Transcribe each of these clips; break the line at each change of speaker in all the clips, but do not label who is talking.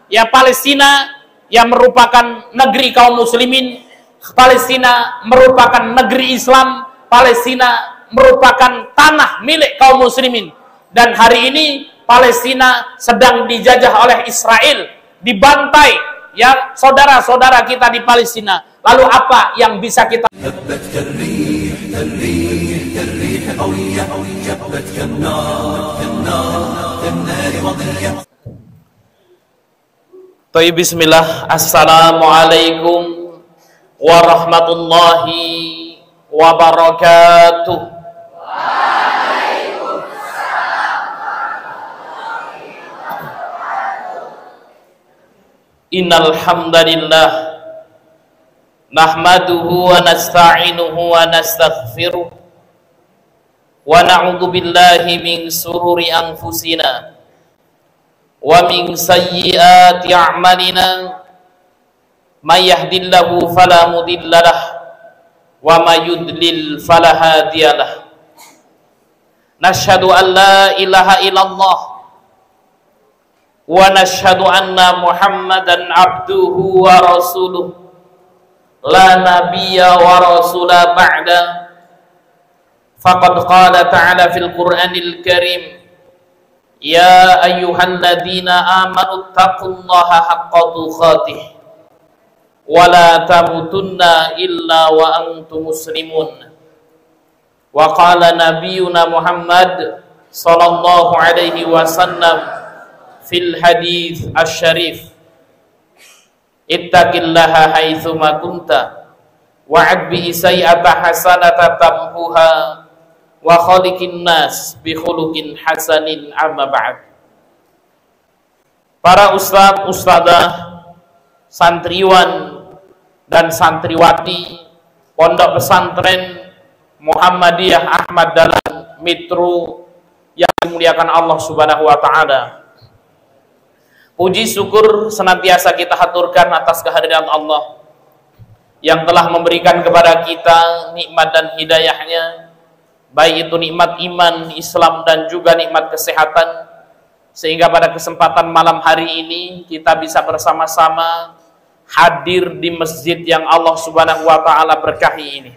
ya Palestina yang merupakan negeri kaum muslimin, Palestina merupakan negeri Islam, Palestina merupakan tanah milik kaum muslimin. Dan hari ini Palestina sedang dijajah oleh Israel, dibantai ya saudara-saudara kita di Palestina. Lalu apa yang bisa kita Bismillah. Assalamualaikum warahmatullahi wabarakatuh. Innal hamdalillah nahmaduhu wa nasta'inuhu wa nastaghfiruh wa na'udzu billahi min sururi anfusina wa min sayyiati a'malina may yahdihillahu fala mudhillalah wa may yudlil fala hadiyalah. Nashhadu an la ilaha illallah wa nashhadu anna Muhammadan abduhu wa rasuluh la nabiyya wa rasula ba'da. Faqad qala ta'ala fil Qur'anil Karim, ya ayyuhalladzina amanu taqullaha haqqa tuqatih wa la tamutunna illa wa antum muslimun. Wa qala nabiyyuna Muhammad sallallahu alaihi wasallam fil hadits asy-syarif, ittaqillaha haitsuma kunta wa'ad bi sayyi'ata hasanata tamhuha wa khaliqin nas bi khuluqin hasanin, amma ba'd. Para ustadz, ustadzah, santriwan dan santriwati Pondok Pesantren Muhammadiyah Ahmad Dahlan Mitru yang dimuliakan Allah Subhanahu wa taala. Puji syukur senantiasa kita haturkan atas kehadiran Allah yang telah memberikan kepada kita nikmat dan hidayahnya, baik itu nikmat iman, Islam, dan juga nikmat kesehatan, sehingga pada kesempatan malam hari ini kita bisa bersama-sama hadir di masjid yang Allah Subhanahu wa taala berkahi ini.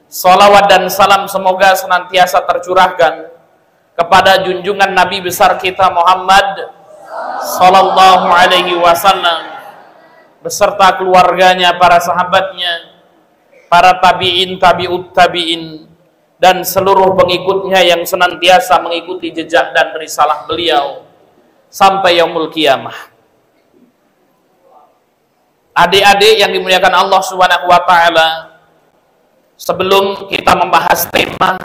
Salawat dan salam semoga senantiasa tercurahkan kepada junjungan Nabi besar kita Muhammad sallallahu alaihi wasallam beserta keluarganya, para sahabatnya, para tabi'in, tabi'ut tabi'in, dan seluruh pengikutnya yang senantiasa mengikuti jejak dan risalah beliau sampai yaumul qiyamah. Adik-adik yang dimuliakan Allah Subhanahu wa taala, sebelum kita membahas tema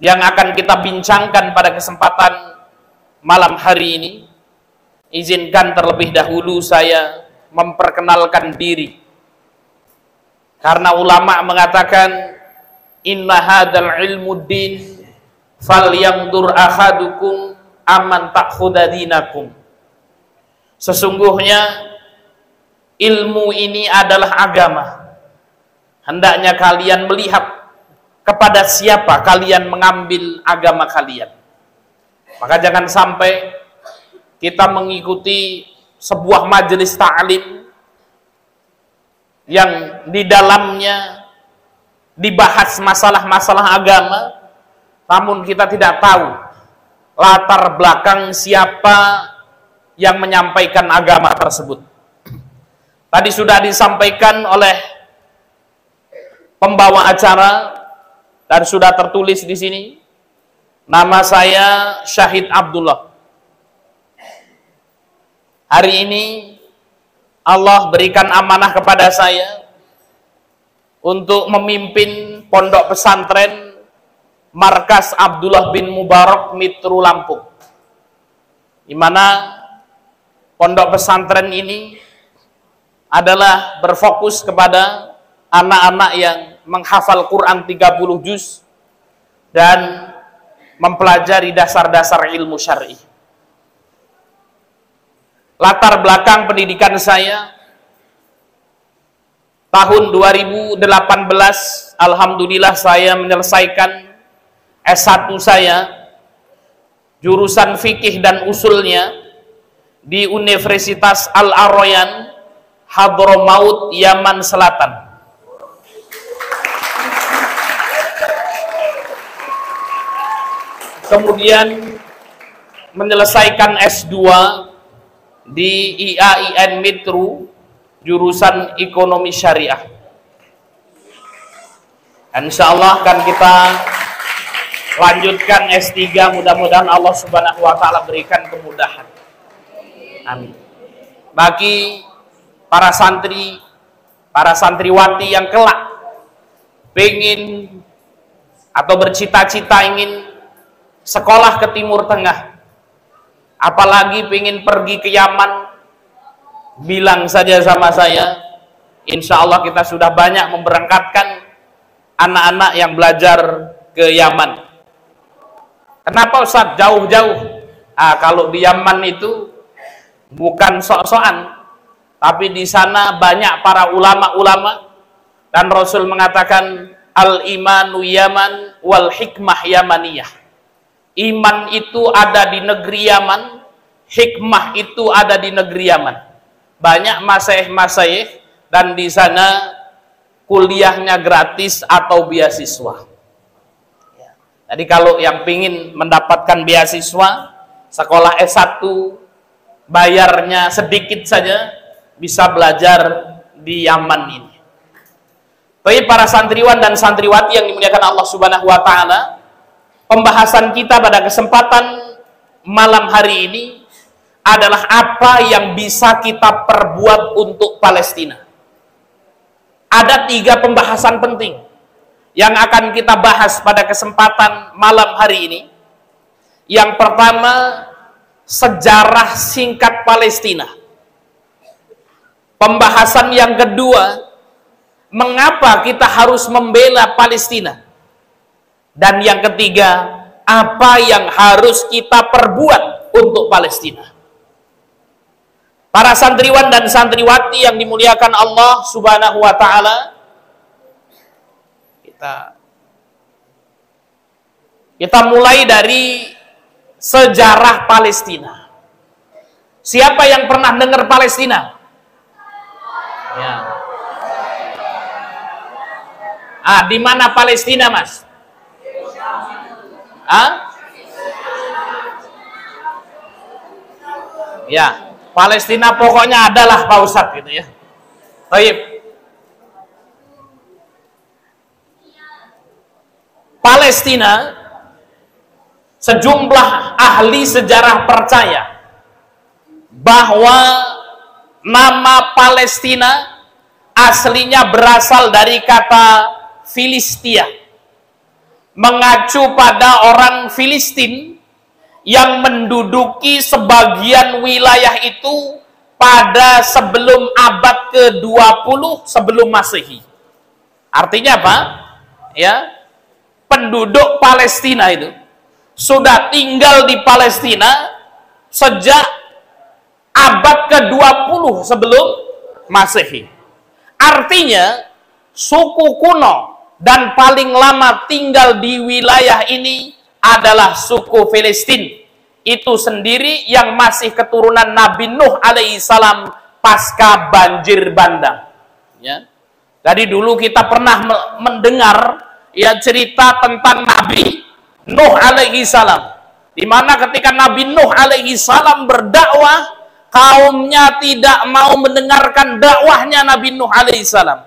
yang akan kita bincangkan pada kesempatan malam hari ini, izinkan terlebih dahulu saya memperkenalkan diri. Karena ulama mengatakan inna hadzal ilmu din falyanzur ahadukum amman ta'khudha dinakum. Sesungguhnya ilmu ini adalah agama. Hendaknya kalian melihat kepada siapa kalian mengambil agama kalian. Maka jangan sampai kita mengikuti sebuah majelis ta'lim yang di dalamnya dibahas masalah-masalah agama, namun kita tidak tahu latar belakang siapa yang menyampaikan agama tersebut. Tadi sudah disampaikan oleh pembawa acara dan sudah tertulis di sini. Nama saya Syahid Abdullah. Hari ini Allah berikan amanah kepada saya untuk memimpin pondok pesantren Markas Abdullah bin Mubarak Mitru Lampung, di mana pondok pesantren ini adalah berfokus kepada anak-anak yang menghafal Quran 30 juz dan mempelajari dasar-dasar ilmu syar'i. Latar belakang pendidikan saya tahun 2018, alhamdulillah saya menyelesaikan S1 saya jurusan fikih dan usulnya di Universitas Al-Arayan, Hadramaut, Yaman Selatan. Kemudian menyelesaikan S2 di IAIN Mitru, jurusan Ekonomi Syariah. Insya Allah akan kita lanjutkan S3, mudah-mudahan Allah Subhanahu wa Ta'ala berikan kemudahan. Amin. Bagi para santri, para santriwati yang kelak pengen atau bercita-cita ingin sekolah ke Timur Tengah, apalagi pengen pergi ke Yaman, bilang saja sama saya. Insya Allah kita sudah banyak memberangkatkan anak-anak yang belajar ke Yaman. Kenapa Ustaz jauh-jauh? Kalau di Yaman itu bukan sok-sokan, tapi di sana banyak para ulama-ulama, dan Rasul mengatakan al-imanu Yaman wal hikmah Yamaniyah. Iman itu ada di negeri Yaman, hikmah itu ada di negeri Yaman. Banyak masyayikh-masyayikh, dan di sana kuliahnya gratis atau beasiswa. Jadi kalau yang ingin mendapatkan beasiswa, sekolah S1 bayarnya sedikit saja, bisa belajar di Yaman ini. Baik para santriwan dan santriwati yang dimuliakan Allah Subhanahu wa Ta'ala, pembahasan kita pada kesempatan malam hari ini adalah apa yang bisa kita perbuat untuk Palestina. Ada 3 pembahasan penting yang akan kita bahas pada kesempatan malam hari ini. Yang pertama, sejarah singkat Palestina. Pembahasan yang kedua, mengapa kita harus membela Palestina. Dan yang ketiga, apa yang harus kita perbuat untuk Palestina. Para santriwan dan santriwati yang dimuliakan Allah Subhanahu wa Ta'ala, kita mulai dari sejarah Palestina. Siapa yang pernah dengar Palestina? Ya. Di mana Palestina, Mas? Ya, Palestina pokoknya adalah Pak Ustadz gitu ya. Baik. Palestina, sejumlah ahli sejarah percaya bahwa nama Palestina aslinya berasal dari kata Filistia, mengacu pada orang Filistin yang menduduki sebagian wilayah itu pada sebelum abad ke-20 sebelum Masehi. Artinya apa? Ya, penduduk Palestina itu sudah tinggal di Palestina sejak abad ke-20 sebelum Masehi. Artinya suku kuno dan paling lama tinggal di wilayah ini adalah suku Filistin. Itu sendiri yang masih keturunan Nabi Nuh alaihissalam pasca banjir bandang. Ya. Jadi dulu kita pernah mendengar ya cerita tentang Nabi Nuh alaihissalam, di mana ketika Nabi Nuh alaihissalam berdakwah, kaumnya tidak mau mendengarkan dakwahnya Nabi Nuh alaihissalam.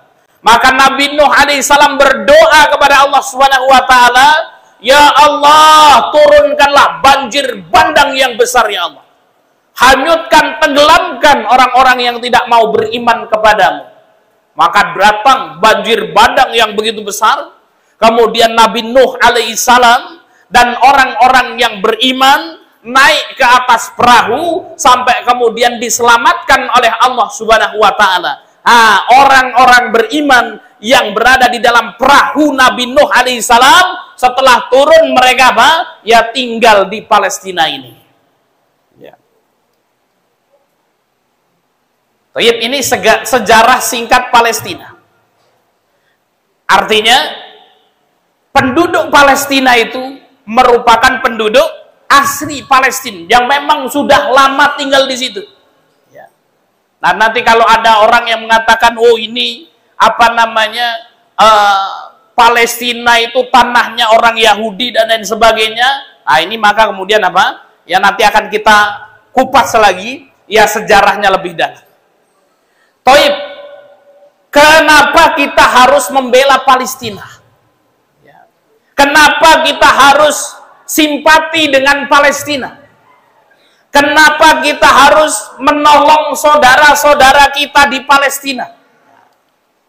Maka Nabi Nuh alaihissalam berdoa kepada Allah Subhanahu wa Ta'ala, ya Allah, turunkanlah banjir bandang yang besar ya Allah, hanyutkan, tenggelamkan orang-orang yang tidak mau beriman kepadamu. Maka datang banjir bandang yang begitu besar. Kemudian Nabi Nuh alaihissalam dan orang-orang yang beriman naik ke atas perahu sampai kemudian diselamatkan oleh Allah Subhanahu wa Ta'ala. Orang-orang beriman yang berada di dalam perahu Nabi Nuh alaihissalam, setelah turun mereka apa? Ya tinggal di Palestina ini. Ya. Ini sejarah singkat Palestina. Artinya penduduk Palestina itu merupakan penduduk asli Palestina yang memang sudah lama tinggal di situ. Ya. Nah, nanti kalau ada orang yang mengatakan, oh ini apa namanya Palestina itu tanahnya orang Yahudi dan lain sebagainya, nah ini maka kemudian apa? Ya nanti akan kita kupas lagi, ya sejarahnya lebih dalam. Toib, kenapa kita harus membela Palestina? Ya. Kenapa kita harus simpati dengan Palestina? Kenapa kita harus menolong saudara-saudara kita di Palestina?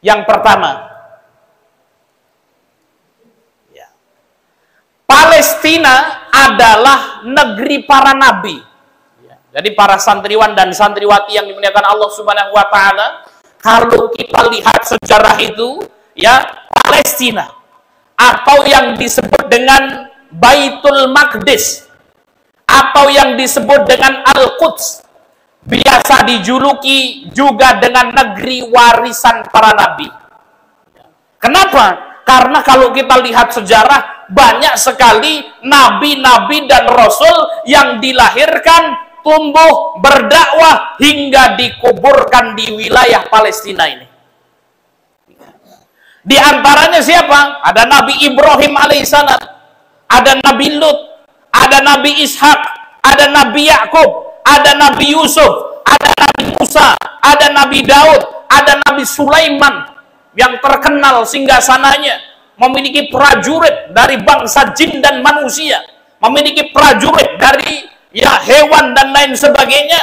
Yang pertama, ya, Palestina adalah negeri para nabi. Ya, jadi para santriwan dan santriwati yang dimuliakan Allah Subhanahu wa Ta'ala, kalau kita lihat sejarah itu, ya, Palestina atau yang disebut dengan Baitul Maqdis atau yang disebut dengan Al-Quds biasa dijuluki juga dengan negeri warisan para nabi. Kenapa? Karena kalau kita lihat sejarah, banyak sekali nabi-nabi dan rasul yang dilahirkan, tumbuh, berdakwah hingga dikuburkan di wilayah Palestina ini. Di antaranya siapa? Ada Nabi Ibrahim alaihissalam, ada Nabi Lut, ada Nabi Ishak, ada Nabi Yakub, ada Nabi Yusuf, ada Nabi Musa, ada Nabi Daud, ada Nabi Sulaiman yang terkenal singgasananya memiliki prajurit dari bangsa jin dan manusia, memiliki prajurit dari ya hewan dan lain sebagainya.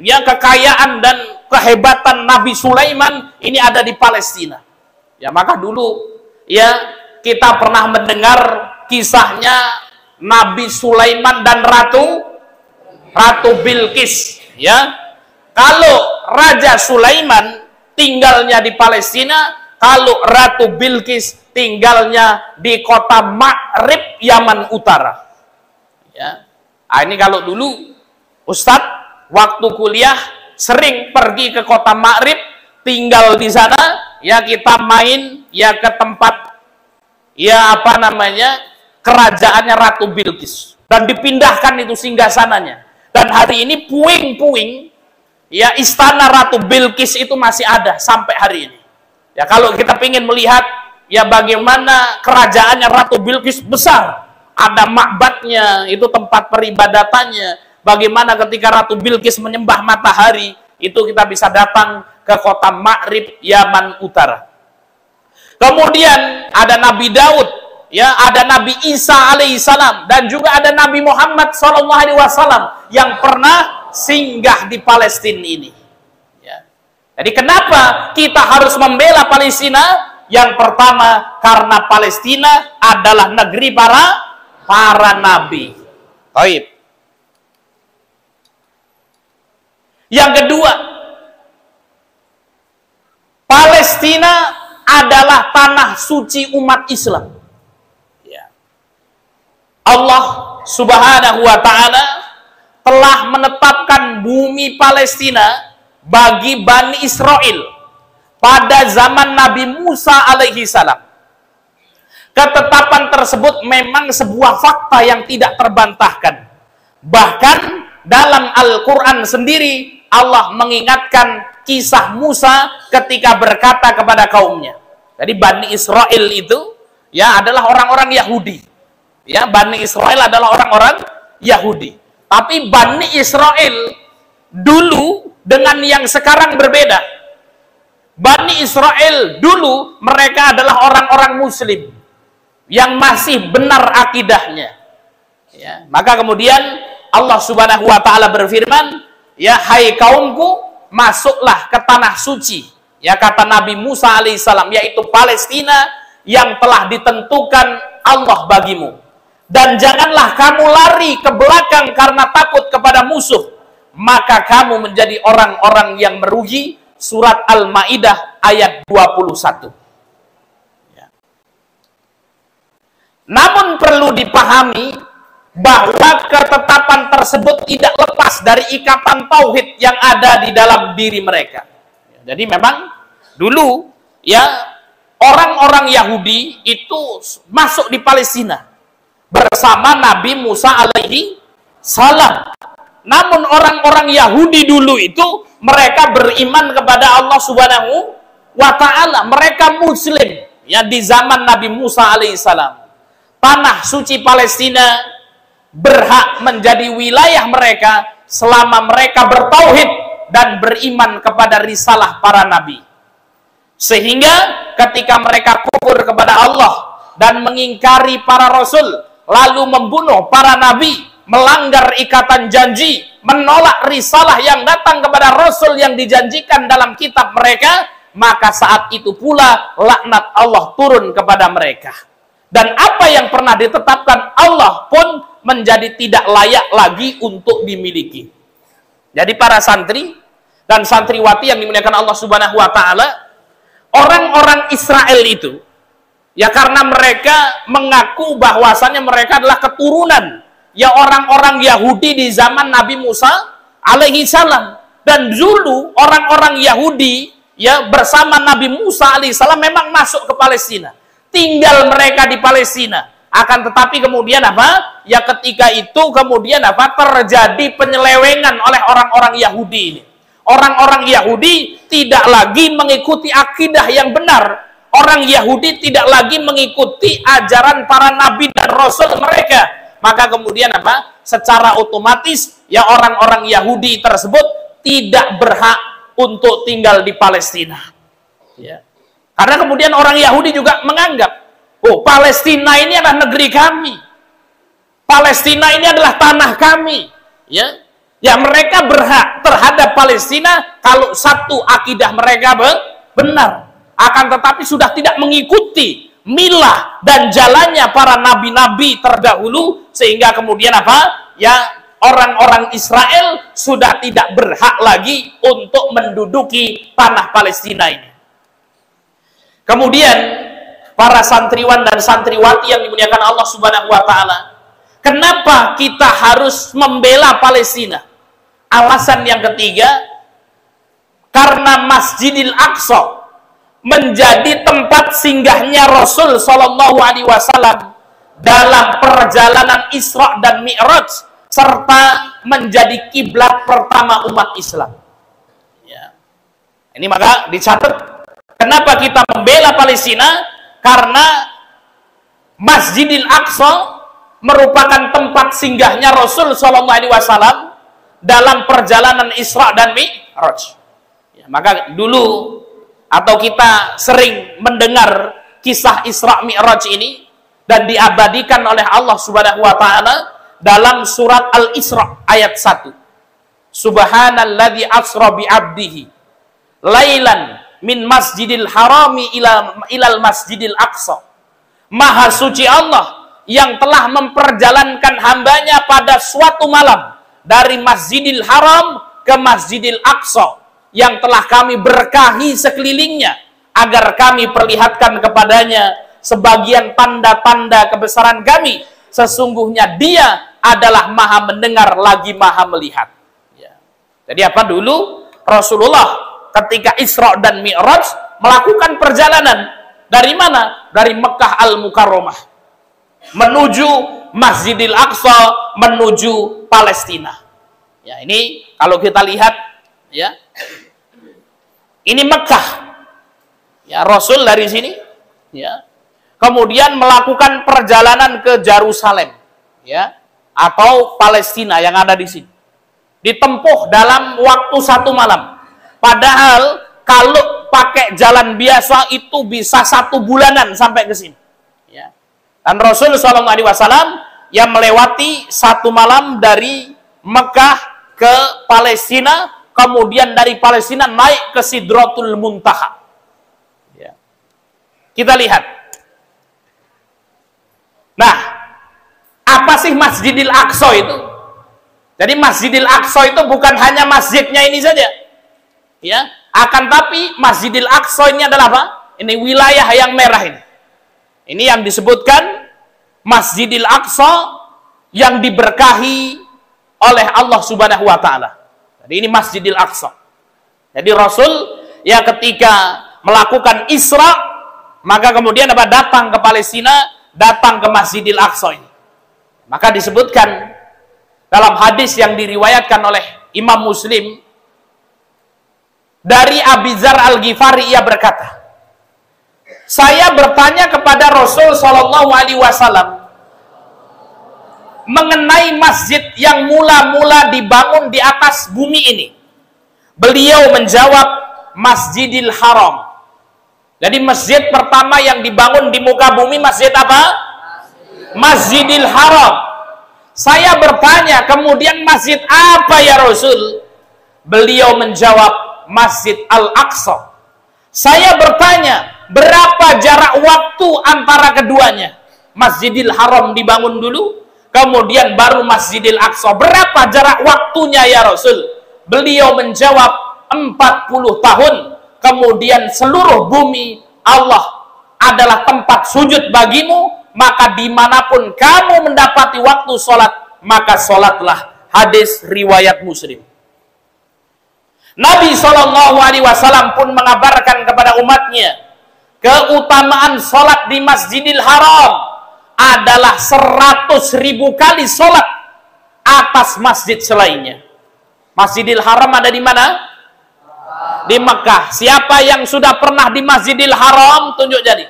Yang kekayaan dan kehebatan Nabi Sulaiman ini ada di Palestina. Ya maka dulu ya kita pernah mendengar kisahnya Nabi Sulaiman dan Ratu Bilqis. Ya, kalau Raja Sulaiman tinggalnya di Palestina, kalau Ratu Bilqis tinggalnya di kota Ma'rib, Yaman Utara. Ya, nah, ini kalau dulu Ustadz waktu kuliah sering pergi ke kota Ma'rib, tinggal di sana. Ya kita main ya ke tempat ya apa namanya kerajaannya Ratu Bilqis dan dipindahkan itu singgasananya. Dan hari ini puing-puing ya istana Ratu Bilqis itu masih ada sampai hari ini. Ya kalau kita ingin melihat ya bagaimana kerajaannya Ratu Bilqis besar, ada makbatnya, itu tempat peribadatannya. Bagaimana ketika Ratu Bilqis menyembah matahari, itu kita bisa datang ke kota Ma'rib, Yaman Utara. Kemudian ada Nabi Daud, ya ada Nabi Isa alaihissalam, dan juga ada Nabi Muhammad SAW yang pernah singgah di Palestina ini. Ya. Jadi kenapa kita harus membela Palestina? Yang pertama karena Palestina adalah negeri para nabi. Baik. Yang kedua, Palestina adalah tanah suci umat Islam. Ya. Allah Subhanahu wa Ta'ala telah menetapkan bumi Palestina bagi Bani Israel pada zaman Nabi Musa alaihi salam. Ketetapan tersebut memang sebuah fakta yang tidak terbantahkan. Bahkan dalam Al-Quran sendiri Allah mengingatkan kisah Musa ketika berkata kepada kaumnya. Jadi Bani Israel itu ya adalah orang-orang Yahudi. Ya, Bani Israel adalah orang-orang Yahudi. Tapi Bani Israel dulu dengan yang sekarang berbeda. Bani Israel dulu mereka adalah orang-orang Muslim yang masih benar akidahnya. Ya, maka kemudian Allah Subhanahu wa Ta'ala berfirman, ya hai kaumku, masuklah ke tanah suci, ya kata Nabi Musa alaihissalam, yaitu Palestina yang telah ditentukan Allah bagimu, dan janganlah kamu lari ke belakang karena takut kepada musuh, maka kamu menjadi orang-orang yang merugi. Surat Al-Maidah ayat 21. Ya. Namun perlu dipahami bahwa ketetapan tersebut tidak lepas dari ikatan tauhid yang ada di dalam diri mereka. Jadi memang dulu ya orang-orang Yahudi itu masuk di Palestina bersama Nabi Musa alaihi salam. Namun orang-orang Yahudi dulu itu mereka beriman kepada Allah Subhanahu wa Ta'ala. Mereka Muslim ya di zaman Nabi Musa alaihissalam. Tanah suci Palestina berhak menjadi wilayah mereka selama mereka bertauhid dan beriman kepada risalah para nabi. Sehingga ketika mereka kufur kepada Allah dan mengingkari para rasul, lalu membunuh para nabi, melanggar ikatan janji, menolak risalah yang datang kepada rasul yang dijanjikan dalam kitab mereka, maka saat itu pula laknat Allah turun kepada mereka. Dan apa yang pernah ditetapkan Allah pun menjadi tidak layak lagi untuk dimiliki. Jadi para santri dan santriwati yang dimuliakan Allah Subhanahu wa Ta'ala, orang-orang Israel itu ya karena mereka mengaku bahwasannya mereka adalah keturunan ya orang-orang Yahudi di zaman Nabi Musa alaihi salam. Dan dulu orang-orang Yahudi ya bersama Nabi Musa alaihi salam memang masuk ke Palestina, tinggal mereka di Palestina. Akan tetapi kemudian apa ya, ketika itu kemudian apa, terjadi penyelewengan oleh orang-orang Yahudi ini. Orang-orang Yahudi tidak lagi mengikuti akidah yang benar. Orang Yahudi tidak lagi mengikuti ajaran para nabi dan rasul mereka. Maka kemudian apa, secara otomatis ya orang-orang Yahudi tersebut tidak berhak untuk tinggal di Palestina ya. Karena kemudian orang Yahudi juga menganggap, oh, Palestina ini adalah negeri kami, Palestina ini adalah tanah kami ya. Ya mereka berhak terhadap Palestina kalau satu akidah mereka benar. Akan tetapi sudah tidak mengikuti milah dan jalannya para nabi-nabi terdahulu, sehingga kemudian apa ya, orang-orang Israel sudah tidak berhak lagi untuk menduduki tanah Palestina ini. Kemudian para santriwan dan santriwati yang dimuliakan Allah Subhanahu wa Ta'ala, kenapa kita harus membela Palestina? Alasan yang ketiga, karena Masjidil Aqsa menjadi tempat singgahnya Rasul Shallallahu Alaihi Wasallam dalam perjalanan Isra dan Mi'raj, serta menjadi kiblat pertama umat Islam. Ya. Ini maka dicatat, kenapa kita membela Palestina? Karena Masjidil Aqsa merupakan tempat singgahnya Rasul Shallallahu Alaihi Wasallam dalam perjalanan Isra dan Mi'raj. Ya, maka dulu atau kita sering mendengar kisah Isra Mi'raj ini dan diabadikan oleh Allah Subhanahu wa Ta'ala dalam surat Al-Isra ayat 1. Subhanalladzi asra bi 'abdihi lailan min masjidil harami ilal masjidil aqsa. Maha suci Allah yang telah memperjalankan hambanya pada suatu malam dari Masjidil Haram ke Masjidil Aqsa, yang telah kami berkahi sekelilingnya agar kami perlihatkan kepadanya sebagian tanda-tanda kebesaran kami. Sesungguhnya Dia adalah Maha mendengar lagi Maha melihat. Ya. Jadi apa dulu Rasulullah ketika Isra dan Mi'raj melakukan perjalanan dari mana? Dari Mekah Al-Mukarramah menuju Masjidil Aqsa, menuju Palestina. Ya, ini kalau kita lihat ya, ini Mekah. Ya, Rasul dari sini ya. Kemudian melakukan perjalanan ke Yerusalem ya, atau Palestina yang ada di sini. Ditempuh dalam waktu 1 malam. Padahal kalau pakai jalan biasa itu bisa 1 bulanan sampai ke sini. Ya. Dan Rasul SAW yang melewati 1 malam dari Mekah ke Palestina, kemudian dari Palestina naik ke Sidratul Muntaha. Ya. Kita lihat. Nah, apa sih Masjidil Aqsa itu? Jadi Masjidil Aqsa itu bukan hanya masjidnya ini saja. Ya, akan tapi Masjidil Aqsa ini adalah apa? Ini wilayah yang merah ini. Ini yang disebutkan Masjidil Aqsa yang diberkahi oleh Allah Subhanahu wa Ta'ala. Jadi ini Masjidil Aqsa. Jadi Rasul ya ketika melakukan Isra, maka kemudian apa? Datang ke Palestina, datang ke Masjidil Aqsa ini. Maka disebutkan Dalam hadis yang diriwayatkan oleh Imam Muslim dari Abi Dzar Al-Ghifari, ia berkata, saya bertanya kepada Rasul Shallallahu Alaihi Wasallam mengenai masjid yang mula-mula dibangun di atas bumi ini. Beliau menjawab, Masjidil Haram. Jadi masjid pertama yang dibangun di muka bumi masjid apa? Masjidil Haram. Saya bertanya, kemudian masjid apa ya Rasul? Beliau menjawab, Masjid Al-Aqsa. Saya bertanya, berapa jarak waktu antara keduanya? Masjidil Haram dibangun dulu, kemudian baru Masjidil Aqsa. Berapa jarak waktunya ya Rasul? Beliau menjawab, 40 tahun. Kemudian seluruh bumi Allah adalah tempat sujud bagimu, maka dimanapun kamu mendapati waktu sholat, maka sholatlah. Hadis riwayat Muslim. Nabi SAW pun mengabarkan kepada umatnya, keutamaan sholat di Masjidil Haram adalah 100.000 kali sholat atas masjid selainnya. Masjidil Haram ada di mana? Di Mekah. Siapa yang sudah pernah di Masjidil Haram, tunjuk jari.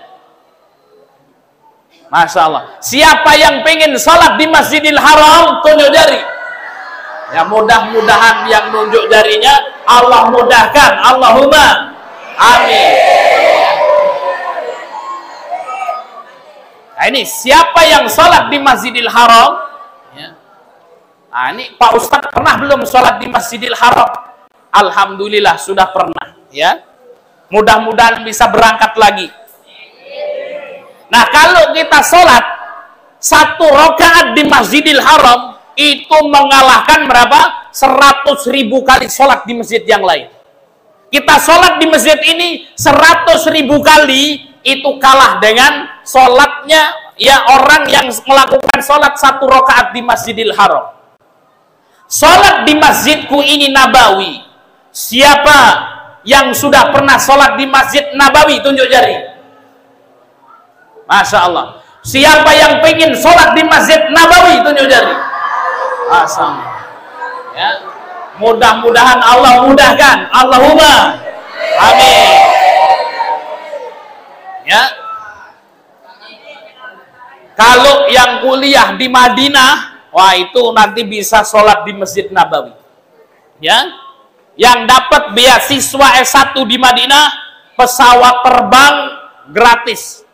Masya Allah. Siapa yang pengen sholat di Masjidil Haram, tunjuk jari. Ya, mudah-mudahan yang nunjuk jarinya Allah mudahkan. Allahumma amin. Nah, ini siapa yang sholat di Masjidil Haram? Ya. Nah, ini Pak Ustadz pernah belum sholat di Masjidil Haram? Alhamdulillah sudah pernah. Ya, mudah-mudahan bisa berangkat lagi. Nah, kalau kita sholat 1 rakaat di Masjidil Haram, itu mengalahkan berapa? 100.000 kali sholat di masjid yang lain. Kita sholat di masjid ini 100.000 kali, itu kalah dengan sholatnya ya orang yang melakukan sholat 1 rakaat di Masjidil Haram. Sholat di masjidku ini Nabawi. Siapa yang sudah pernah sholat di Masjid Nabawi, tunjuk jari. Masya Allah. Siapa yang pengen sholat di Masjid Nabawi, tunjuk jari. Masya Allah. Ya. Mudah-mudahan Allah mudahkan. Allahumma amin. Ya. Kalau yang kuliah di Madinah, wah itu nanti bisa sholat di Masjid Nabawi. Ya. Yang dapat beasiswa S1 di Madinah, pesawat terbang gratis.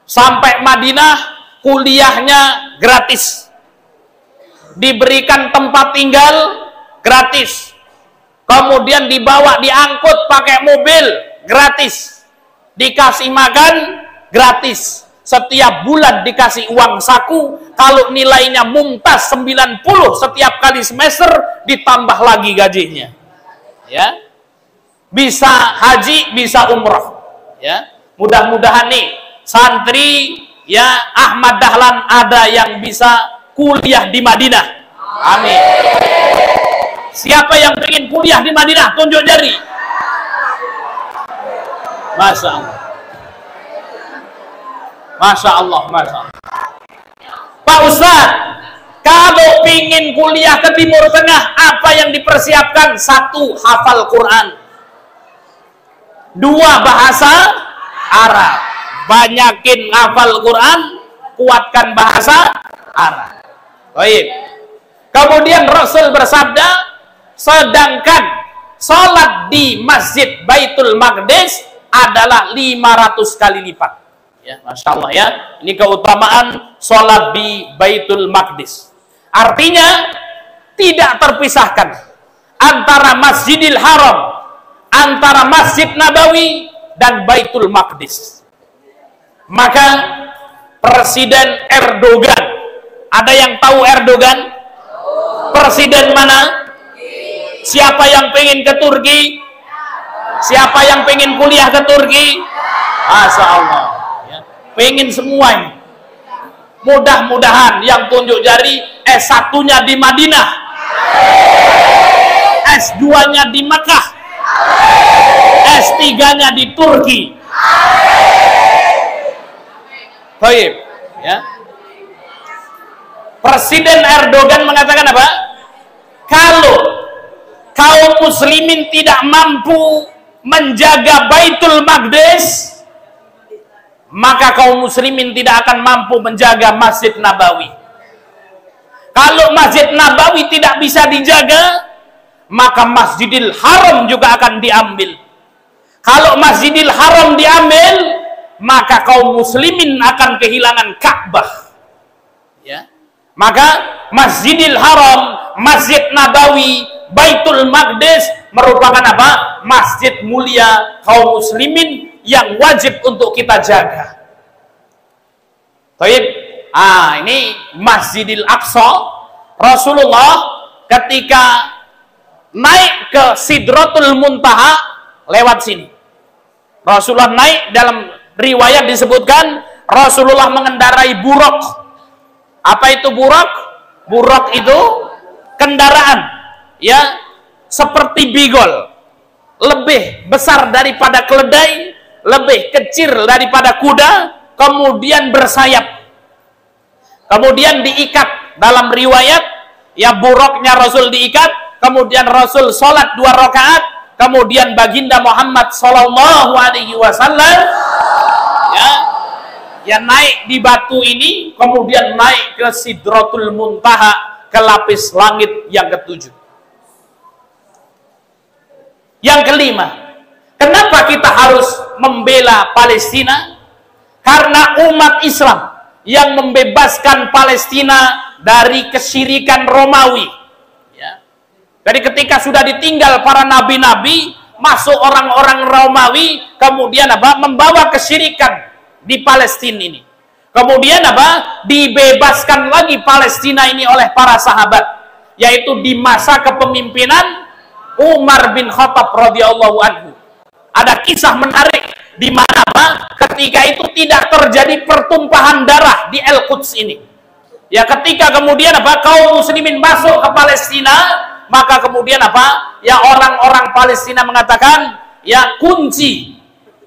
Sampai Madinah, kuliahnya gratis. Diberikan tempat tinggal gratis. Kemudian dibawa, diangkut pakai mobil gratis. Dikasih makan gratis. Setiap bulan dikasih uang saku. Kalau nilainya mumtaz 90 setiap kali semester, ditambah lagi gajinya. Ya, bisa haji, bisa umroh. Ya, mudah-mudahan nih santri ya Ahmad Dahlan ada yang bisa kuliah di Madinah. Amin. Siapa yang ingin kuliah di Madinah, tunjuk jari. Masya Allah. Masya Allah, Masya Allah. Pak Ustadz, kalau ingin kuliah ke Timur Tengah, apa yang dipersiapkan? 1, hafal Quran. 2, bahasa Arab. Banyakin hafal Quran, kuatkan bahasa Arab. Baik. Kemudian Rasul bersabda, sedangkan sholat di Masjid Baitul Maqdis adalah 500 kali lipat. Ya, Masya Allah ya. Ini keutamaan sholat di Baitul Maqdis. Artinya tidak terpisahkan antara Masjidil Haram, antara Masjid Nabawi dan Baitul Maqdis. Maka Presiden Erdogan, ada yang tahu Erdogan? Presiden mana? Siapa yang pengen ke Turki? Siapa yang pengen kuliah ke Turki? Masya Allah ya. Pengen semua ini. Mudah-mudahan yang tunjuk jari S1-nya di Madinah, S2-nya di Mekah, S3-nya di Turki. Baik, ya. Presiden Erdogan mengatakan apa? Kalau kaum muslimin tidak mampu menjaga Baitul Maqdis, maka kaum muslimin tidak akan mampu menjaga Masjid Nabawi. Kalau Masjid Nabawi tidak bisa dijaga, maka Masjidil Haram juga akan diambil. Kalau Masjidil Haram diambil, maka kaum muslimin akan kehilangan Ka'bah. Ya. Maka Masjidil Haram, Masjid Nabawi, Baitul Maqdis merupakan apa? Masjid mulia kaum muslimin yang wajib untuk kita jaga. Baik. Ini Masjidil Aqsa. Rasulullah ketika naik ke Sidratul Muntaha lewat sini. Rasulullah naik, dalam riwayat disebutkan Rasulullah mengendarai buraq. Apa itu buraq? Buraq itu kendaraan ya seperti bigol, lebih besar daripada keledai, lebih kecil daripada kuda, kemudian bersayap, kemudian diikat. Dalam riwayat ya buraqnya Rasul diikat, kemudian Rasul sholat 2 rakaat, kemudian baginda Muhammad Sallallahu Alaihi Wasallam ya naik di batu ini, kemudian naik ke Sidratul Muntaha, ke lapis langit yang ke-7. Yang kelima, kenapa kita harus membela Palestina? Karena umat Islam yang membebaskan Palestina dari kesyirikan Romawi. Ya. Jadi ketika sudah ditinggal para nabi-nabi, masuk orang-orang Romawi, kemudian apa? Membawa kesyirikan di Palestina ini. Kemudian apa? Dibebaskan lagi Palestina ini oleh para sahabat, yaitu di masa kepemimpinan Umar bin Khattab radhiyallahu anhu. Ada kisah menarik di mana apa? Ketika itu tidak terjadi pertumpahan darah di Al-Quds ini. Ya, ketika kemudian apa? Kaum muslimin masuk ke Palestina, maka kemudian apa? Ya, orang-orang Palestina mengatakan, ya kunci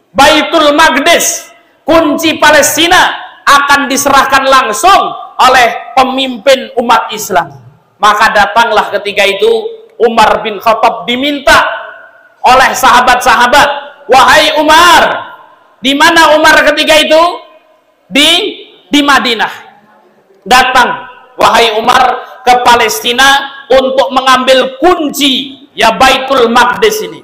Baitul Maqdis, kunci Palestina akan diserahkan langsung oleh pemimpin umat Islam. Maka datanglah ketika itu Umar bin Khattab diminta oleh sahabat-sahabat, wahai Umar, di mana Umar ketika itu? Di Madinah. Datang wahai Umar ke Palestina untuk mengambil kunci ya Baitul Maqdis ini.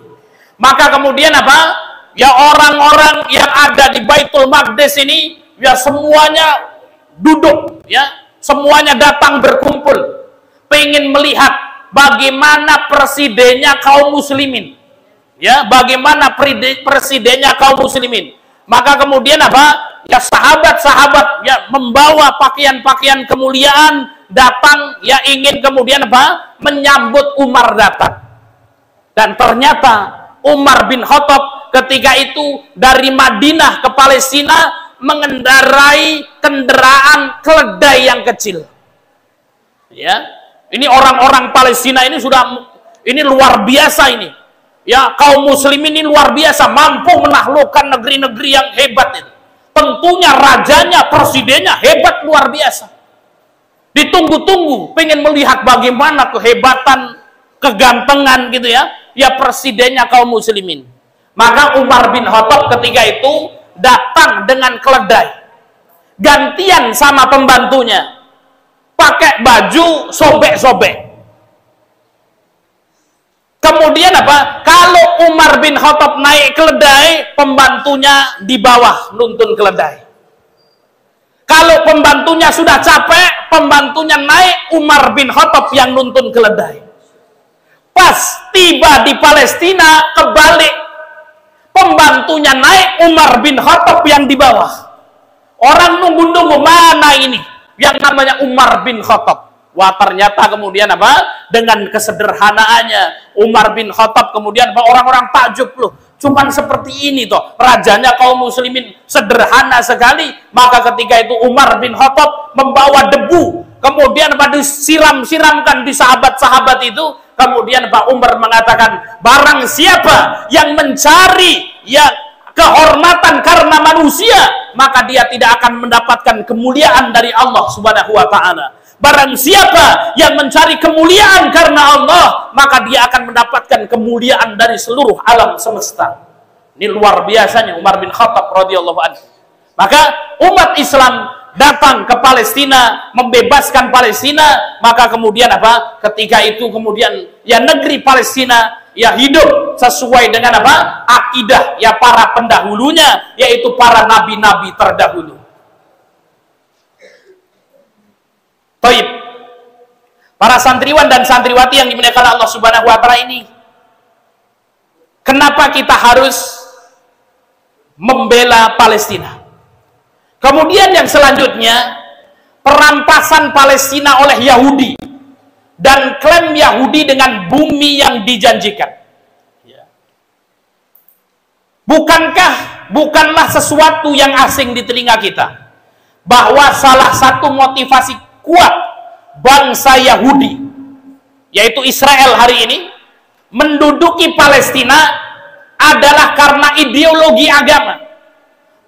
Maka kemudian apa? Ya orang-orang yang ada di Baitul Maqdis ini ya semuanya duduk, ya semuanya datang berkumpul, pengen melihat bagaimana presidennya kaum muslimin, ya bagaimana presidennya kaum muslimin. Maka kemudian apa? Ya sahabat-sahabat ya membawa pakaian-pakaian kemuliaan datang, ya ingin kemudian apa? Menyambut Umar datang. Dan ternyata Umar bin Khattab ketika itu dari Madinah ke Palestina mengendarai kendaraan keledai yang kecil. Ya, ini orang-orang Palestina ini ini luar biasa ini. Ya, kaum muslimin ini luar biasa, mampu menaklukkan negeri-negeri yang hebat itu. Tentunya rajanya, presidennya hebat luar biasa. Ditunggu-tunggu, pengen melihat bagaimana kehebatan, kegantengan gitu ya. Ya presidennya kaum muslimin. Maka Umar bin Khattab ketika itu datang dengan keledai, gantian sama pembantunya, pakai baju sobek-sobek. Kemudian apa? Kalau Umar bin Khattab naik keledai, pembantunya di bawah nuntun keledai. Kalau pembantunya sudah capek, pembantunya naik, Umar bin Khattab yang nuntun keledai. Pas tiba di Palestina, kebalik, pembantunya naik, Umar bin Khattab yang di bawah. Orang nunggu-nunggu, mana ini yang namanya Umar bin Khattab? Wah, ternyata kemudian apa? Dengan kesederhanaannya Umar bin Khattab, kemudian orang-orang takjub loh, cuman seperti ini toh rajanya kaum muslimin, sederhana sekali. Maka ketika itu Umar bin Khattab membawa debu, kemudian apa? Disiram-siramkan di sahabat-sahabat itu. Kemudian Pak Umar mengatakan, barang siapa yang mencari ya kehormatan karena manusia, maka dia tidak akan mendapatkan kemuliaan dari Allah Subhanahu wa ta'ala. Barang siapa yang mencari kemuliaan karena Allah, maka dia akan mendapatkan kemuliaan dari seluruh alam semesta. Ini luar biasanya Umar bin Khattab radhiyallahu anhu. Maka umat Islam datang ke Palestina, membebaskan Palestina, maka kemudian apa? Ketika itu kemudian ya negeri Palestina ya hidup sesuai dengan apa? Akidah ya para pendahulunya, yaitu para nabi-nabi terdahulu. Baik. Para santriwan dan santriwati yang dimuliakan Allah Subhanahu wa taala ini, kenapa kita harus membela Palestina? Kemudian yang selanjutnya, perampasan Palestina oleh Yahudi dan klaim Yahudi dengan bumi yang dijanjikan. Bukanlah sesuatu yang asing di telinga kita bahwa salah satu motivasi kuat bangsa Yahudi, yaitu Israel hari ini, menduduki Palestina adalah karena ideologi agama.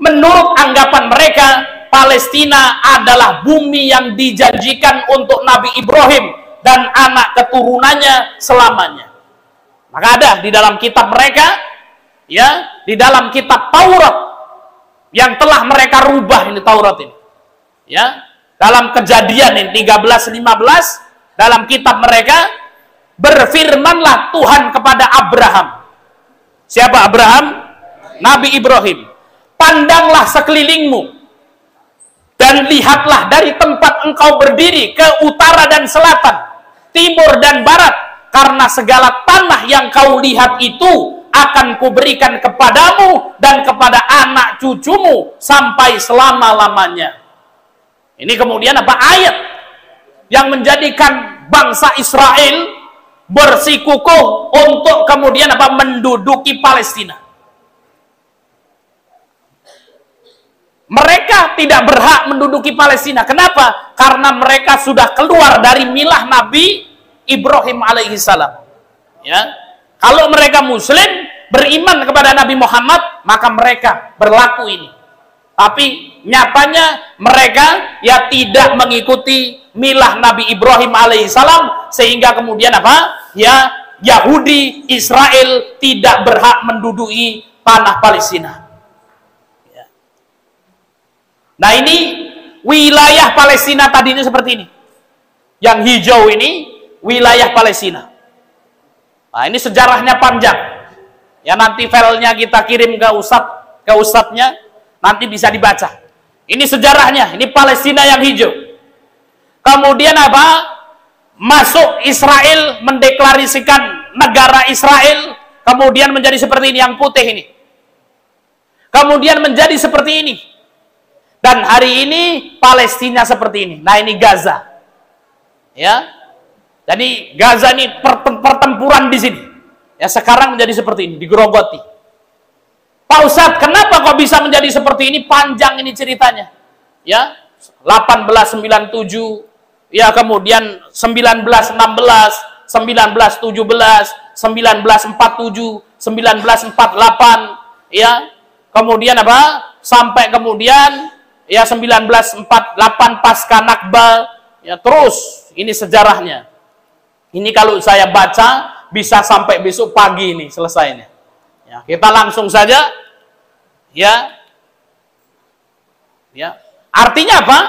Menurut anggapan mereka, Palestina adalah bumi yang dijanjikan untuk Nabi Ibrahim dan anak keturunannya selamanya. Maka ada di dalam kitab mereka, ya, di dalam kitab Taurat yang telah mereka rubah ini Taurat ini. Ya, dalam Kejadian ini 13:15 dalam kitab mereka, berfirmanlah Tuhan kepada Abraham. Siapa Abraham? Nabi Ibrahim. Pandanglah sekelilingmu dan lihatlah dari tempat engkau berdiri ke utara dan selatan, timur dan barat, karena segala tanah yang kau lihat itu akan kuberikan kepadamu dan kepada anak cucumu sampai selama-lamanya. Ini kemudian apa? Ayat yang menjadikan bangsa Israel bersikukuh untuk kemudian apa? Menduduki Palestina. Mereka tidak berhak menduduki Palestina. Kenapa? Karena mereka sudah keluar dari milah Nabi Ibrahim alaihissalam. Ya, kalau mereka Muslim beriman kepada Nabi Muhammad, maka mereka berlaku ini. Tapi nyatanya mereka ya tidak mengikuti milah Nabi Ibrahim alaihissalam, sehingga kemudian apa? Ya, Yahudi Israel tidak berhak menduduki tanah Palestina. Nah, ini wilayah Palestina tadi ini seperti ini. Yang hijau ini wilayah Palestina. Nah, ini sejarahnya panjang. Ya, nanti filenya kita kirim ke ustadznya, nanti bisa dibaca. Ini sejarahnya, ini Palestina yang hijau. Kemudian apa? Masuk Israel, mendeklarasikan negara Israel, kemudian menjadi seperti ini, yang putih ini. Kemudian menjadi seperti ini. Dan hari ini Palestina seperti ini. Nah, ini Gaza. Ya. Jadi Gaza ini pertempuran di sini. Ya, sekarang menjadi seperti ini, digerogoti. Pak Ustadz, kenapa kok bisa menjadi seperti ini? Panjang ini ceritanya. Ya, 1897, ya, kemudian 1916, 1917, 1947, 1948, ya. Kemudian apa? Sampai kemudian ya 1948 pasca Nakba, ya, terus ini sejarahnya. Ini kalau saya baca bisa sampai besok pagi ini selesainya. Ya, kita langsung saja, ya, ya. Artinya apa?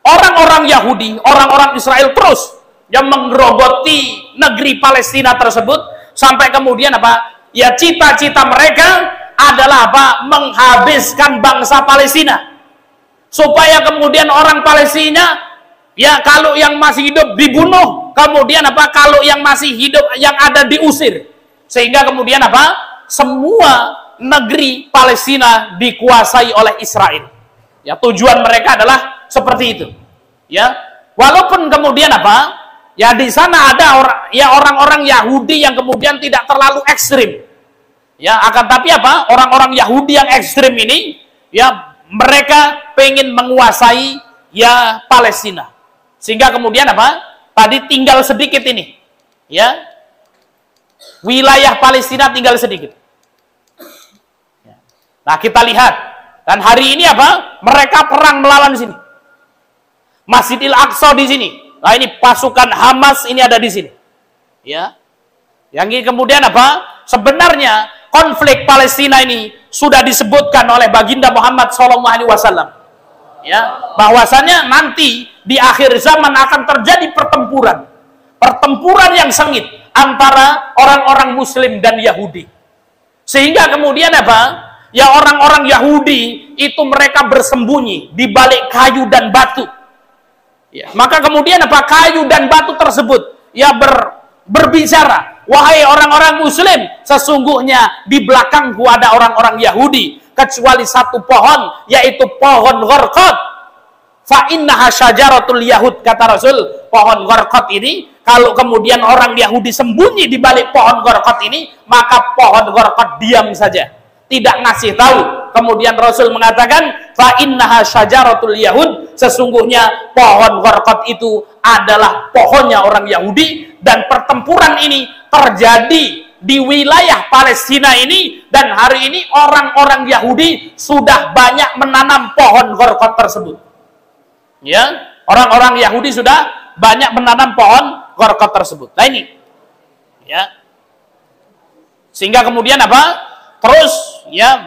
Orang-orang Yahudi, orang-orang Israel terus yang menggerogoti negeri Palestina tersebut sampai kemudian apa? Ya, cita-cita mereka adalah apa? Menghabiskan bangsa Palestina. Supaya kemudian orang Palestina, ya, kalau yang masih hidup dibunuh, kemudian apa? Kalau yang masih hidup yang ada diusir, sehingga kemudian apa? Semua negeri Palestina dikuasai oleh Israel. Ya, tujuan mereka adalah seperti itu. Ya, walaupun kemudian apa? Ya, di sana ada orang-orang Yahudi yang kemudian tidak terlalu ekstrim. Ya, akan tapi apa? Orang-orang Yahudi yang ekstrim ini, ya, mereka pengen menguasai ya Palestina, sehingga kemudian apa? Tadi tinggal sedikit ini, ya, wilayah Palestina tinggal sedikit. Nah, kita lihat, dan hari ini apa? Mereka perang melawan sini. Masjidil Aqsa di sini. Nah, ini pasukan Hamas ini ada di sini. Ya. Yang ini kemudian apa? Sebenarnya konflik Palestina ini sudah disebutkan oleh baginda Muhammad SAW. Ya, bahwasannya nanti di akhir zaman akan terjadi pertempuran yang sengit antara orang-orang Muslim dan Yahudi. Sehingga kemudian apa? Ya, orang-orang Yahudi itu mereka bersembunyi di balik kayu dan batu. Ya, maka kemudian apa? Kayu dan batu tersebut ya berbicara, wahai orang-orang Muslim, sesungguhnya di belakangku ada orang-orang Yahudi, kecuali satu pohon, yaitu pohon Gharqad. Fa innaha syajaratul yahud, kata Rasul. Pohon Gharqad ini, kalau kemudian orang Yahudi sembunyi di balik pohon Gharqad ini, maka pohon Gharqad diam saja, tidak ngasih tahu. Kemudian Rasul mengatakan, fa innaha syajaratul yahud, sesungguhnya pohon Gharqad itu adalah pohonnya orang Yahudi, dan pertempuran ini terjadi di wilayah Palestina ini, dan hari ini orang-orang Yahudi sudah banyak menanam pohon Gharqad tersebut. Ya, orang-orang Yahudi sudah banyak menanam pohon Gharqad tersebut. Nah ini, ya, sehingga kemudian apa? Terus ya,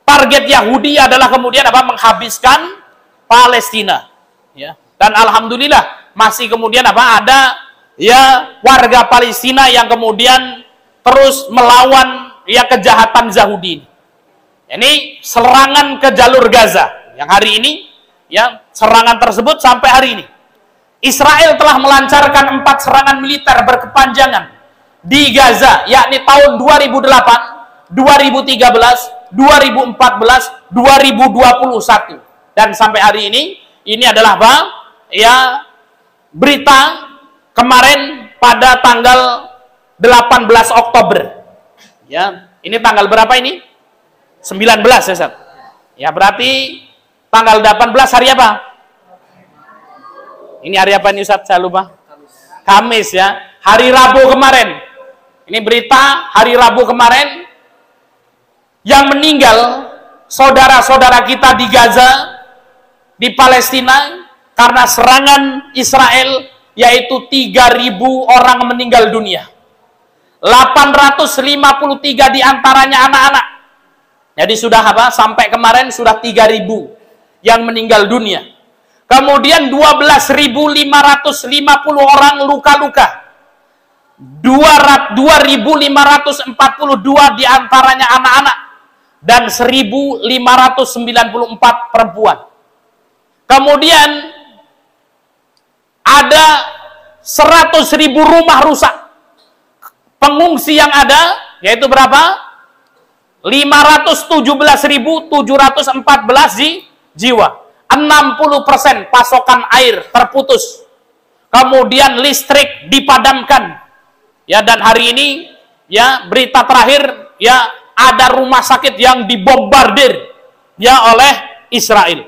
target Yahudi adalah kemudian apa? Menghabiskan Palestina. Ya, dan alhamdulillah masih kemudian apa? Ada ya warga Palestina yang kemudian terus melawan ya kejahatan Yahudi ini. Ini serangan ke jalur Gaza yang hari ini, ya, serangan tersebut sampai hari ini. Israel telah melancarkan 4 serangan militer berkepanjangan di Gaza, yakni tahun 2008, 2013, 2014, 2021. Dan sampai hari ini adalah apa? Ya, berita kemarin pada tanggal 18 Oktober. Ya, ini tanggal berapa ini? 19 ya, Ustaz. Ya, berarti tanggal 18 hari apa? Ini hari apa nih, Ustaz? Saya lupa. Kamis ya. Hari Rabu kemarin. Ini berita hari Rabu kemarin, yang meninggal saudara-saudara kita di Gaza, di Palestina, karena serangan Israel, yaitu 3.000 orang meninggal dunia. 853 diantaranya anak-anak. Jadi sudah apa? Sampai kemarin sudah 3.000 yang meninggal dunia. Kemudian 12.550 orang luka-luka. 2.542 diantaranya anak-anak. Dan 1.594 perempuan. Kemudian ada 100.000 rumah rusak. Pengungsi yang ada yaitu berapa? 517.714 jiwa. 60% pasokan air terputus. Kemudian listrik dipadamkan. Ya, dan hari ini ya berita terakhir ya ada rumah sakit yang dibombardir ya oleh Israel.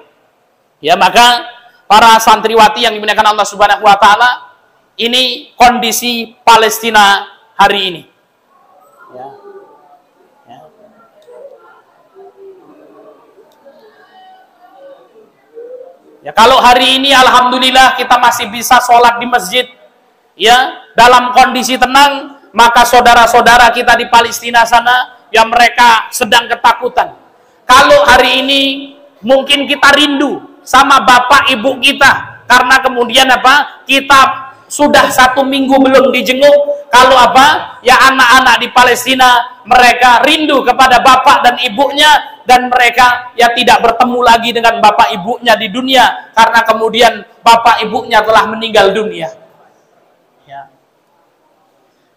Ya, maka para santriwati yang dimuliakan Allah Subhanahu wa taala, ini kondisi Palestina hari ini. Ya. Ya. Ya, kalau hari ini alhamdulillah kita masih bisa sholat di masjid ya dalam kondisi tenang, maka saudara-saudara kita di Palestina sana yang mereka sedang ketakutan. Kalau hari ini mungkin kita rindu sama bapak ibu kita, karena kemudian apa? Kita sudah 1 minggu belum dijenguk. Kalau apa? Ya anak-anak di Palestina mereka rindu kepada bapak dan ibunya, dan mereka ya tidak bertemu lagi dengan bapak ibunya di dunia karena kemudian bapak ibunya telah meninggal dunia. Ya.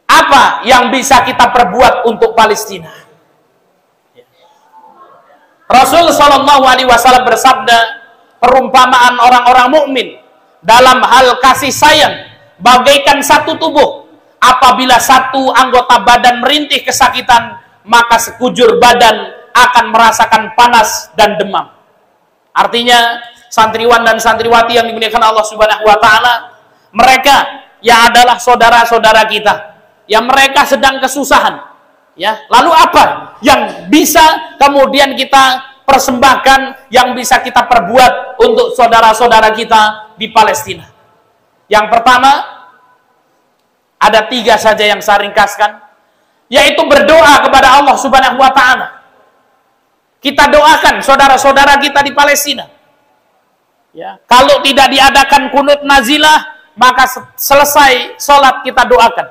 Apa yang bisa kita perbuat untuk Palestina? Ya. Rasul Shallallahu Alaihi Wasallam bersabda, perumpamaan orang-orang mukmin dalam hal kasih sayang bagaikan satu tubuh. Apabila satu anggota badan merintih kesakitan, maka sekujur badan akan merasakan panas dan demam. Artinya, santriwan dan santriwati yang dimuliakan Allah Subhanahu wa taala, mereka ya adalah saudara-saudara kita, yang mereka sedang kesusahan. Ya, lalu apa yang bisa kemudian kita persembahkan yang bisa kita perbuat untuk saudara-saudara kita di Palestina. Yang pertama, ada 3 saja yang saya ringkaskan, yaitu berdoa kepada Allah Subhanahu wa Ta'ala. Kita doakan saudara-saudara kita di Palestina. Ya, kalau tidak diadakan kunut nazilah, maka selesai sholat kita doakan,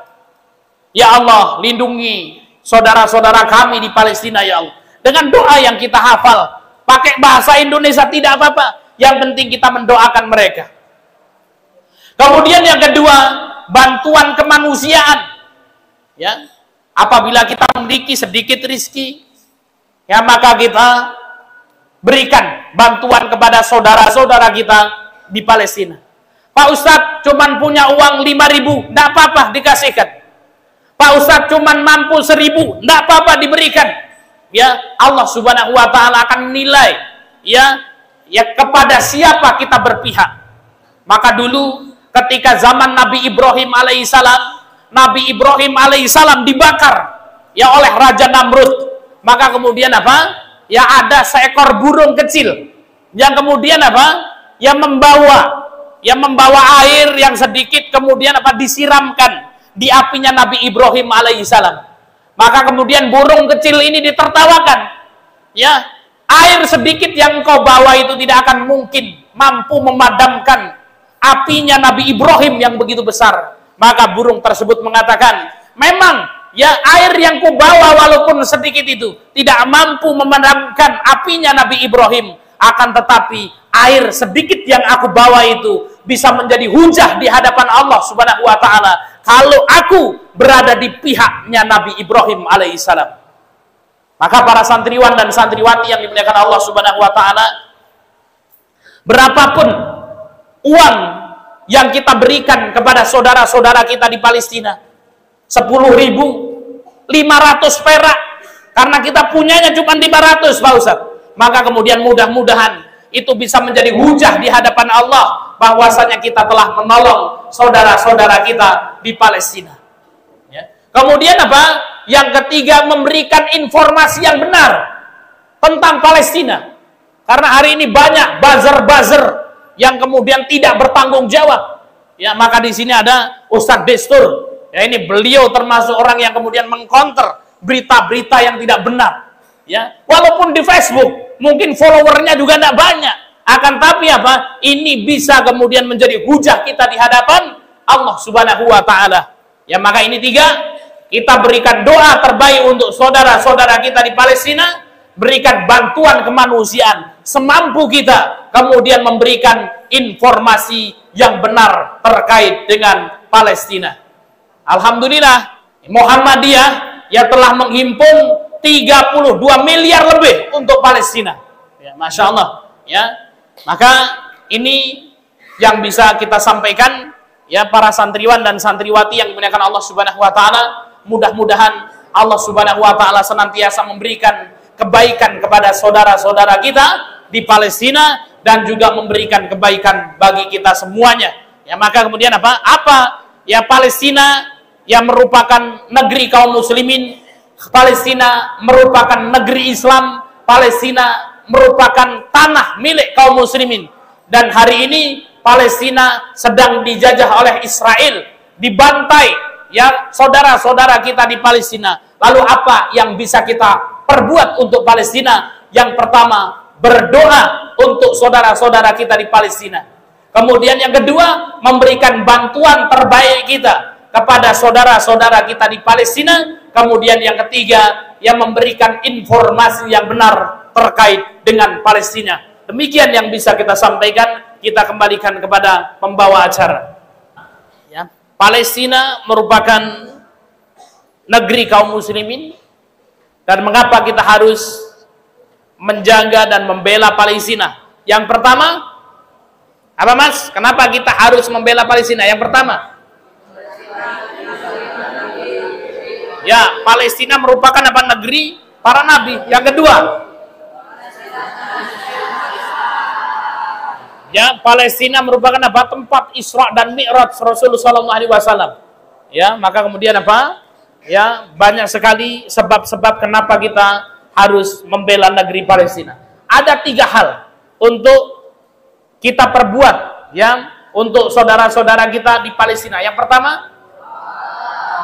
ya Allah, lindungi saudara-saudara kami di Palestina, ya Allah. Dengan doa yang kita hafal, pakai bahasa Indonesia tidak apa-apa, yang penting kita mendoakan mereka. Kemudian yang kedua, bantuan kemanusiaan. Ya, apabila kita memiliki sedikit rizki, ya maka kita berikan bantuan kepada saudara-saudara kita di Palestina. Pak Ustadz cuman punya uang 5.000, tidak apa-apa dikasihkan. Pak Ustadz cuman mampu 1.000, tidak apa-apa diberikan. Ya, Allah Subhanahu wa Ta'ala akan menilai ya kepada siapa kita berpihak. Maka dulu ketika zaman Nabi Ibrahim alaihissalam dibakar ya oleh Raja Namrud, maka kemudian apa? Ya ada seekor burung kecil yang kemudian apa? Yang membawa air yang sedikit, kemudian apa? Disiramkan di apinya Nabi Ibrahim alaihissalam. Maka kemudian burung kecil ini ditertawakan. Ya, air sedikit yang kau bawa itu tidak akan mungkin mampu memadamkan apinya Nabi Ibrahim yang begitu besar. Maka burung tersebut mengatakan, memang ya air yang ku bawa walaupun sedikit itu tidak mampu memadamkan apinya Nabi Ibrahim, akan tetapi air sedikit yang aku bawa itu bisa menjadi hujah di hadapan Allah Subhanahu wa Ta'ala kalau aku berada di pihaknya Nabi Ibrahim alaihissalam. Maka para santriwan dan santriwati yang dimuliakan Allah Subhanahu wa Ta'ala, berapapun uang yang kita berikan kepada saudara-saudara kita di Palestina, 10.500 perak, karena kita punyanya cuma 500, Pak Ustaz, maka kemudian mudah-mudahan itu bisa menjadi hujah di hadapan Allah bahwasanya kita telah menolong saudara-saudara kita di Palestina. Ya. Kemudian apa? Yang ketiga, memberikan informasi yang benar tentang Palestina. Karena hari ini banyak buzzer-buzzer yang kemudian tidak bertanggung jawab. Ya, maka di sini ada Ustadz Destur. Ya, ini beliau termasuk orang yang kemudian mengkonter berita-berita yang tidak benar. Ya, walaupun di Facebook mungkin followernya juga tidak banyak, akan tapi apa? Ini bisa kemudian menjadi hujah kita di hadapan Allah Subhanahu wa Ta'ala. Ya, maka ini 3, kita berikan doa terbaik untuk saudara-saudara kita di Palestina, berikan bantuan kemanusiaan semampu kita, kemudian memberikan informasi yang benar terkait dengan Palestina. Alhamdulillah, Muhammadiyah yang telah menghimpun 32 miliar lebih untuk Palestina. Ya, Masya Allah. Ya, maka ini yang bisa kita sampaikan ya para santriwan dan santriwati yang dimuliakan Allah Subhanahu wa Ta'ala. Mudah-mudahan Allah Subhanahu wa Ta'ala senantiasa memberikan kebaikan kepada saudara-saudara kita di Palestina dan juga memberikan kebaikan bagi kita semuanya. Ya, maka kemudian apa? Ya, Palestina yang merupakan negeri kaum muslimin, Palestina merupakan negeri Islam, Palestina merupakan tanah milik kaum muslimin. Dan hari ini Palestina sedang dijajah oleh Israel, dibantai ya saudara-saudara kita di Palestina. Lalu apa yang bisa kita perbuat untuk Palestina? Yang pertama, berdoa untuk saudara-saudara kita di Palestina. Kemudian yang kedua, memberikan bantuan terbaik kita kepada saudara-saudara kita di Palestina. Kemudian yang ketiga, yang memberikan informasi yang benar terkait dengan Palestina. Demikian yang bisa kita sampaikan. Kita kembalikan kepada pembawa acara. Ya, Palestina merupakan negeri kaum muslimin. Dan mengapa kita harus menjaga dan membela Palestina? Yang pertama, apa Mas? Kenapa kita harus membela Palestina? Yang pertama, ya, Palestina merupakan apa? Negeri para nabi. Yang kedua, ya, Palestina merupakan apa? Tempat Isra dan Mi'raj Rasulullah SAW. Ya, maka kemudian apa? Ya, banyak sekali sebab-sebab kenapa kita harus membela negeri Palestina. ada 3 hal untuk kita perbuat ya, untuk saudara-saudara kita di Palestina. Yang pertama,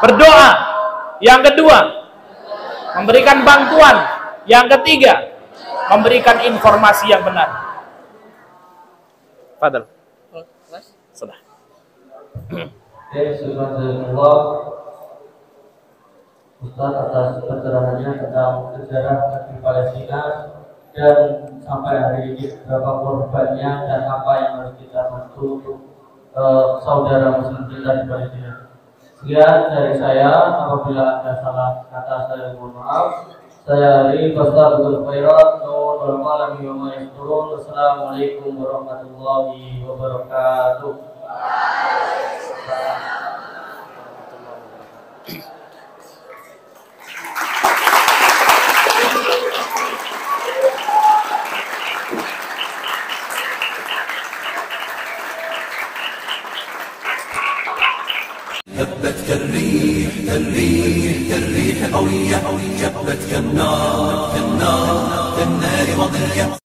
berdoa. Yang kedua, memberikan bantuan. Yang ketiga, memberikan informasi yang benar. Fadal. Sudah.
Subhanallah, Ustaz atas pencerahannya tentang sejarah di Palestina dan sampai hari ini berapa korbannya dan apa yang harus kita bantu untuk saudara muslim kita di Palestina. Sekian dari saya, apabila ada salah kata saya mohon maaf. Saya Ali Bastaghfirul Khairat Nur Malam Yoma Yasturun. Assalamualaikum warahmatullahi wabarakatuh.
هبت كالريح كالريح كالريح قوية جبت كالنار كالنار كالنار وضية